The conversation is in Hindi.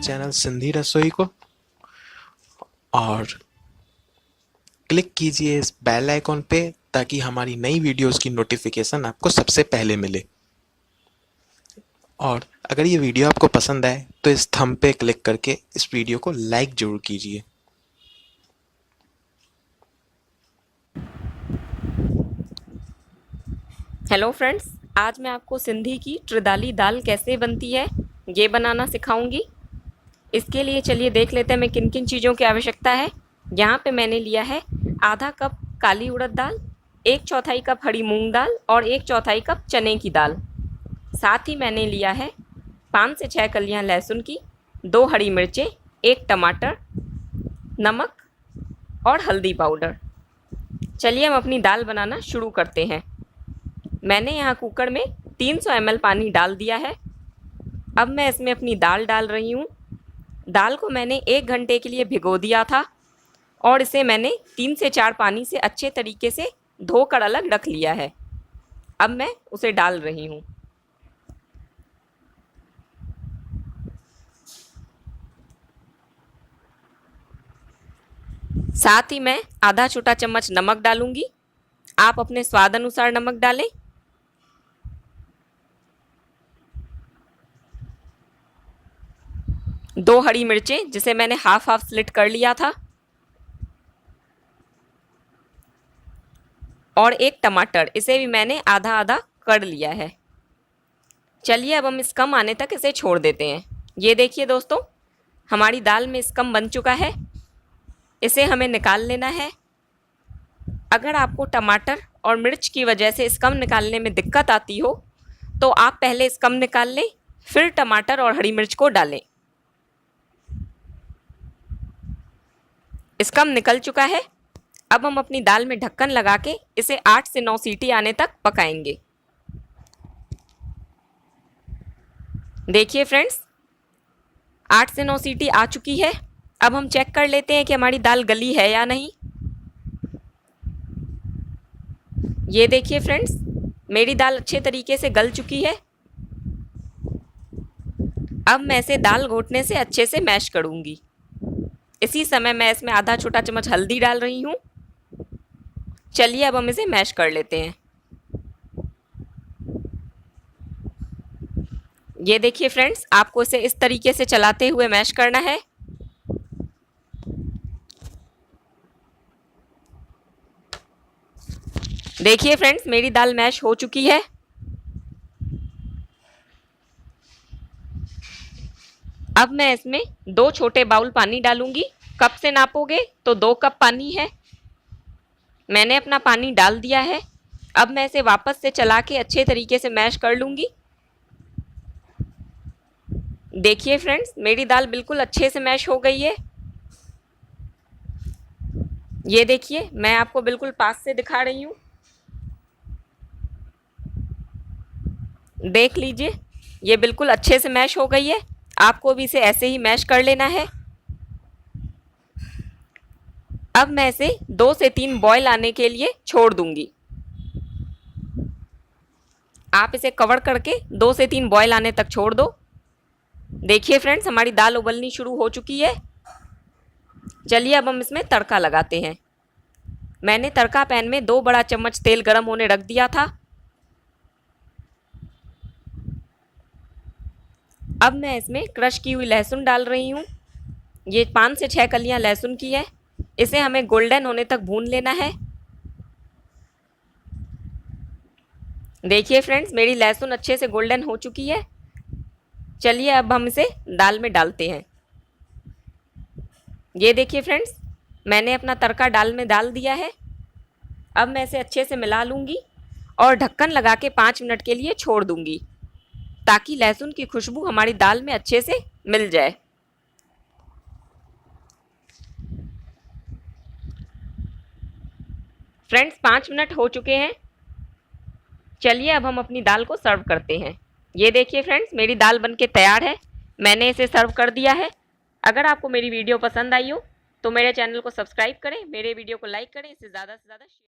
चैनल सिंधी रसोई को और क्लिक कीजिए इस बेल आइकॉन पे ताकि हमारी नई वीडियोस की नोटिफिकेशन आपको सबसे पहले मिले। और अगर ये वीडियो आपको पसंद आए तो इस थंब पे क्लिक करके इस वीडियो को लाइक जरूर कीजिए। हेलो फ्रेंड्स, आज मैं आपको सिंधी की त्रिदाली दाल कैसे बनती है ये बनाना सिखाऊंगी। इसके लिए चलिए देख लेते हैं मैं किन किन चीज़ों की आवश्यकता है। यहाँ पे मैंने लिया है आधा कप काली उड़द दाल, 1/4 कप हरी मूंग दाल और 1/4 कप चने की दाल। साथ ही मैंने लिया है 5 से 6 कलियाँ लहसुन की, 2 हरी मिर्चें, 1 टमाटर, नमक और हल्दी पाउडर। चलिए हम अपनी दाल बनाना शुरू करते हैं। मैंने यहाँ कुकर में 300 ml पानी डाल दिया है। अब मैं इसमें अपनी दाल डाल रही हूँ। दाल को मैंने 1 घंटे के लिए भिगो दिया था और इसे मैंने 3 से 4 पानी से अच्छे तरीके से धोकर अलग रख लिया है। अब मैं उसे डाल रही हूँ। साथ ही मैं आधा छोटा चम्मच नमक डालूंगी। आप अपने स्वाद अनुसार नमक डालें। 2 हरी मिर्चें जिसे मैंने हाफ स्लिट कर लिया था और 1 टमाटर, इसे भी मैंने आधा आधा कर लिया है। चलिए अब हम इसकम आने तक इसे छोड़ देते हैं। ये देखिए दोस्तों, हमारी दाल में इसकम बन चुका है। इसे हमें निकाल लेना है। अगर आपको टमाटर और मिर्च की वजह से इसकम निकालने में दिक्कत आती हो तो आप पहले इसकम निकाल लें, फिर टमाटर और हरी मिर्च को डालें। इसकम निकल चुका है। अब हम अपनी दाल में ढक्कन लगा के इसे 8 से 9 सीटी आने तक पकाएंगे। देखिए फ्रेंड्स, 8 से 9 सीटी आ चुकी है। अब हम चेक कर लेते हैं कि हमारी दाल गली है या नहीं। ये देखिए फ्रेंड्स, मेरी दाल अच्छे तरीके से गल चुकी है। अब मैं इसे दाल घोटने से अच्छे से मैश करूँगी। इसी समय मैं इसमें आधा छोटा चम्मच हल्दी डाल रही हूँ। चलिए अब हम इसे मैश कर लेते हैं। ये देखिए फ्रेंड्स, आपको इसे इस तरीके से चलाते हुए मैश करना है। देखिए फ्रेंड्स, मेरी दाल मैश हो चुकी है। अब मैं इसमें 2 छोटे बाउल पानी डालूंगी। कप से नापोगे तो 2 कप पानी है। मैंने अपना पानी डाल दिया है। अब मैं इसे वापस से चला के अच्छे तरीके से मैश कर लूँगी। देखिए फ्रेंड्स, मेरी दाल बिल्कुल अच्छे से मैश हो गई है। ये देखिए, मैं आपको बिल्कुल पास से दिखा रही हूँ। देख लीजिए, ये बिल्कुल अच्छे से मैश हो गई है। आपको भी इसे ऐसे ही मैश कर लेना है। अब मैं इसे 2 से 3 बॉयल आने के लिए छोड़ दूंगी। आप इसे कवर करके 2 से 3 बॉयल आने तक छोड़ दो। देखिए फ्रेंड्स, हमारी दाल उबलनी शुरू हो चुकी है। चलिए अब हम इसमें तड़का लगाते हैं। मैंने तड़का पैन में 2 बड़ा चम्मच तेल गरम होने रख दिया था। अब मैं इसमें क्रश की हुई लहसुन डाल रही हूँ। ये 5 से 6 कलियाँ लहसुन की है। इसे हमें गोल्डन होने तक भून लेना है। देखिए फ्रेंड्स, मेरी लहसुन अच्छे से गोल्डन हो चुकी है। चलिए अब हम इसे दाल में डालते हैं। ये देखिए फ्रेंड्स, मैंने अपना तड़का दाल में डाल दिया है। अब मैं इसे अच्छे से मिला लूँगी और ढक्कन लगा के 5 मिनट के लिए छोड़ दूँगी ताकि लहसुन की खुशबू हमारी दाल में अच्छे से मिल जाए। फ्रेंड्स, 5 मिनट हो चुके हैं। चलिए अब हम अपनी दाल को सर्व करते हैं। ये देखिए फ्रेंड्स, मेरी दाल बनके तैयार है। मैंने इसे सर्व कर दिया है। अगर आपको मेरी वीडियो पसंद आई हो तो मेरे चैनल को सब्सक्राइब करें, मेरे वीडियो को लाइक करें, इसे ज़्यादा से ज़्यादा शेयर